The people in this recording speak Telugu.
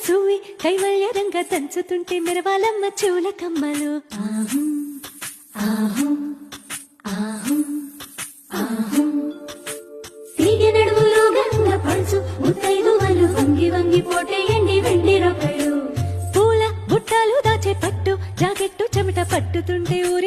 సూవి కైవల్య రంగ తంచుతుంటే మెరవాలమ్మ చెవుల కమ్మలు. తీగె నడుములో గంగ పంచు ముత్తైదువలు వంగి వంగి పోటేయండి వెండి రొకళ్ళు. పూల బుట్టాలు దాచే పట్టు జాకెట్టు చెమట పట్టుతుంటే ఊరి